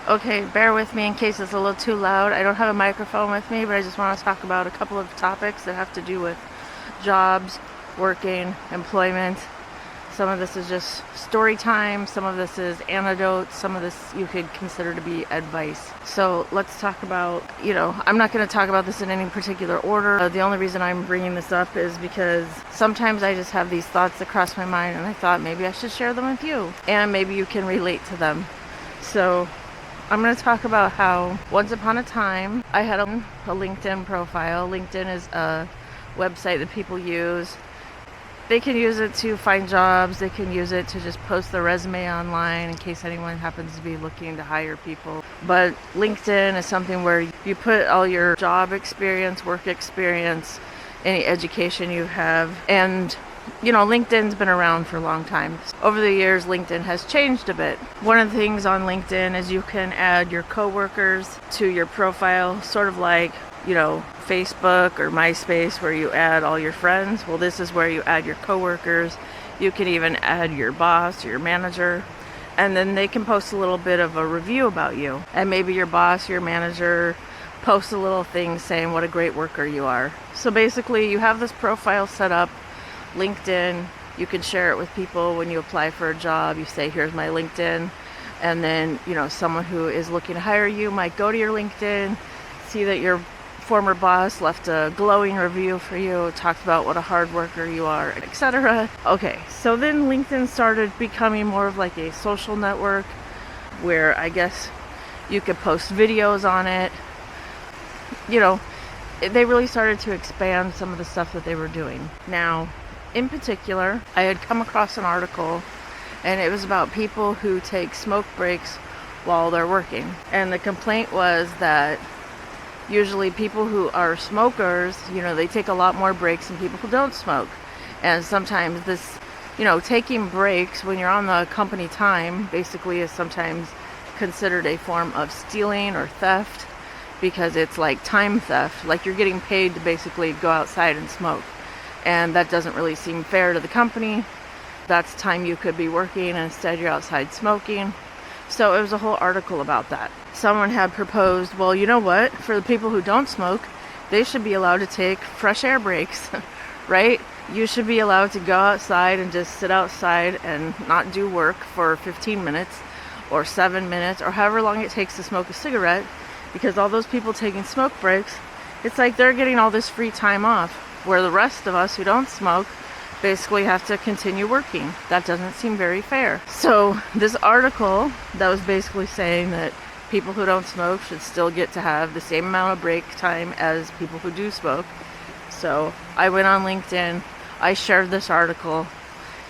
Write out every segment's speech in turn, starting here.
Okay, bear with me in case it's a little too loud. I don't have a microphone with me, but I just want to talk about a couple of topics that have to do with jobs, working, employment. Some of this is just story time, some of this is anecdotes, some of this you could consider to be advice. So let's talk about, I'm not going to talk about this in any particular order. The only reason I'm bringing this up is because sometimes I just have these thoughts that cross my mind and I thought maybe I should share them with you and maybe you can relate to them. So I'm going to talk about how once upon a time I had a LinkedIn profile. LinkedIn is a website that people use. They can use it to find jobs. They can use it to just post their resume online in case anyone happens to be looking to hire people. But LinkedIn is something where you put all your job experience, work experience, any education you have. And LinkedIn's been around for a long time. Over the years, LinkedIn has changed a bit. One of the things on LinkedIn is you can add your coworkers to your profile, sort of like, Facebook or MySpace where you add all your friends. Well, this is where you add your coworkers. You can even add your boss or your manager. And then they can post a little bit of a review about you. And maybe your boss, your manager, posts a little thing saying what a great worker you are. So basically, you have this profile set up. LinkedIn, you can share it with people when you apply for a job. You say, here's my LinkedIn. And then, someone who is looking to hire you might go to your LinkedIn, see that your former boss left a glowing review for you, talked about what a hard worker you are, etc. Okay, so then LinkedIn started becoming more of like a social network where I guess you could post videos on it. They really started to expand some of the stuff that they were doing. Now, in particular, I had come across an article and it was about people who take smoke breaks while they're working. And the complaint was that usually people who are smokers, they take a lot more breaks than people who don't smoke. And sometimes this, taking breaks when you're on the company time basically is sometimes considered a form of stealing or theft because it's like time theft, like you're getting paid to basically go outside and smoke. And that doesn't really seem fair to the company. That's time you could be working and instead you're outside smoking. So it was a whole article about that. Someone had proposed, well, you know what? For the people who don't smoke, they should be allowed to take fresh air breaks, right? You should be allowed to go outside and just sit outside and not do work for 15 minutes or 7 minutes or however long it takes to smoke a cigarette, because all those people taking smoke breaks, it's like they're getting all this free time off, where the rest of us who don't smoke basically have to continue working. That doesn't seem very fair. So this article that was basically saying that people who don't smoke should still get to have the same amount of break time as people who do smoke. So I went on LinkedIn, I shared this article,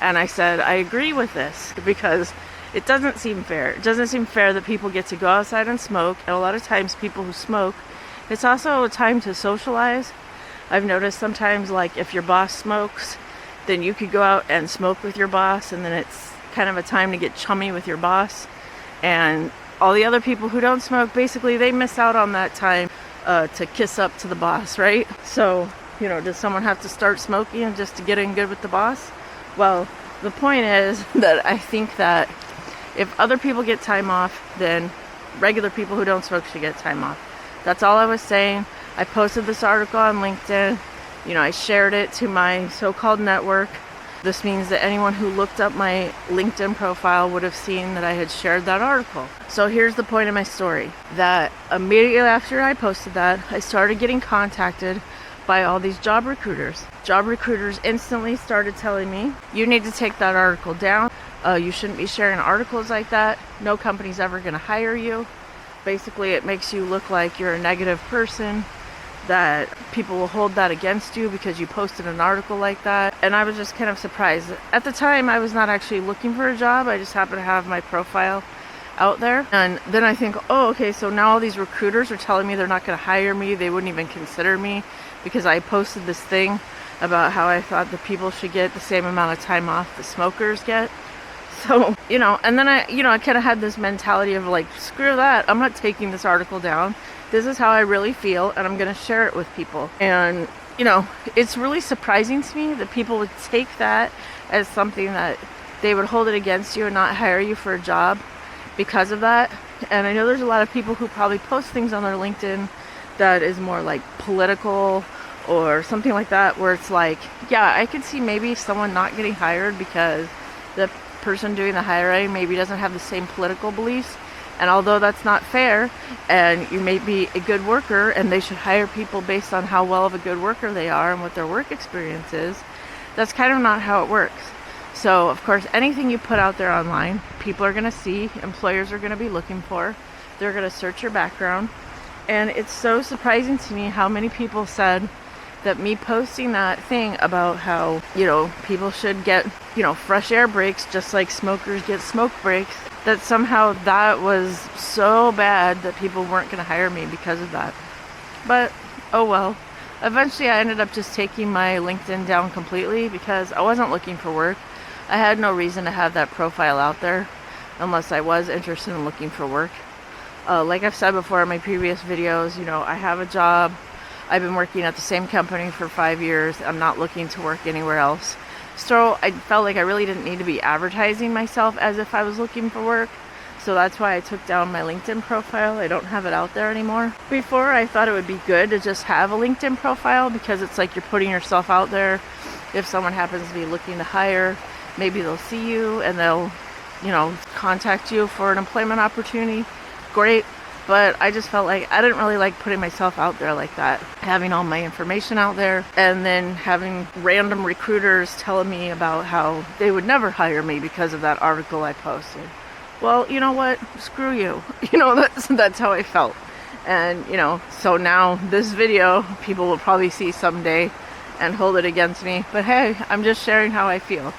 and I said, I agree with this because it doesn't seem fair. It doesn't seem fair that people get to go outside and smoke. And a lot of times people who smoke, it's also a time to socialize. I've noticed sometimes, like if your boss smokes, then you could go out and smoke with your boss, and then it's kind of a time to get chummy with your boss. And all the other people who don't smoke, basically they miss out on that time to kiss up to the boss, right? So, does someone have to start smoking just to get in good with the boss? Well, the point is that I think that if other people get time off, then regular people who don't smoke should get time off. That's all I was saying. I posted this article on LinkedIn. I shared it to my so-called network. This means that anyone who looked up my LinkedIn profile would have seen that I had shared that article. So here's the point of my story. That immediately after I posted that, I started getting contacted by all these job recruiters. Job recruiters instantly started telling me, you need to take that article down. You shouldn't be sharing articles like that. No company's ever going to hire you. Basically, it makes you look like you're a negative person, that people will hold that against you because you posted an article like that. And I was just kind of surprised. At the time, I was not actually looking for a job. I just happened to have my profile out there. And then I think, oh, okay, so now all these recruiters are telling me they're not going to hire me. They wouldn't even consider me because I posted this thing about how I thought that people should get the same amount of time off the smokers get. So, and then I kind of had this mentality of like, screw that. I'm not taking this article down. This is how I really feel, and I'm going to share it with people. And, it's really surprising to me that people would take that as something that they would hold it against you and not hire you for a job because of that. And I know there's a lot of people who probably post things on their LinkedIn that is more like political or something like that, where it's like, yeah, I could see maybe someone not getting hired because the person doing the hiring maybe doesn't have the same political beliefs. And although that's not fair, and you may be a good worker and they should hire people based on how well of a good worker they are and what their work experience is, that's kind of not how it works. So of course, anything you put out there online, people are going to see, employers are going to be looking for, they're going to search your background. And it's so surprising to me how many people said that me posting that thing about how, people should get, fresh air breaks just like smokers get smoke breaks, that somehow that was so bad that people weren't going to hire me because of that. But, oh well. Eventually I ended up just taking my LinkedIn down completely because I wasn't looking for work. I had no reason to have that profile out there unless I was interested in looking for work. Like I've said before in my previous videos, I have a job. I've been working at the same company for 5 years. I'm not looking to work anywhere else. So I felt like I really didn't need to be advertising myself as if I was looking for work. So that's why I took down my LinkedIn profile. I don't have it out there anymore. Before, I thought it would be good to just have a LinkedIn profile because it's like you're putting yourself out there. If someone happens to be looking to hire, maybe they'll see you and they'll, contact you for an employment opportunity. Great. But I just felt like I didn't really like putting myself out there like that, having all my information out there and then having random recruiters telling me about how they would never hire me because of that article I posted. Well, you know what? Screw you. That's how I felt. And, so now this video people will probably see someday and hold it against me. But hey, I'm just sharing how I feel.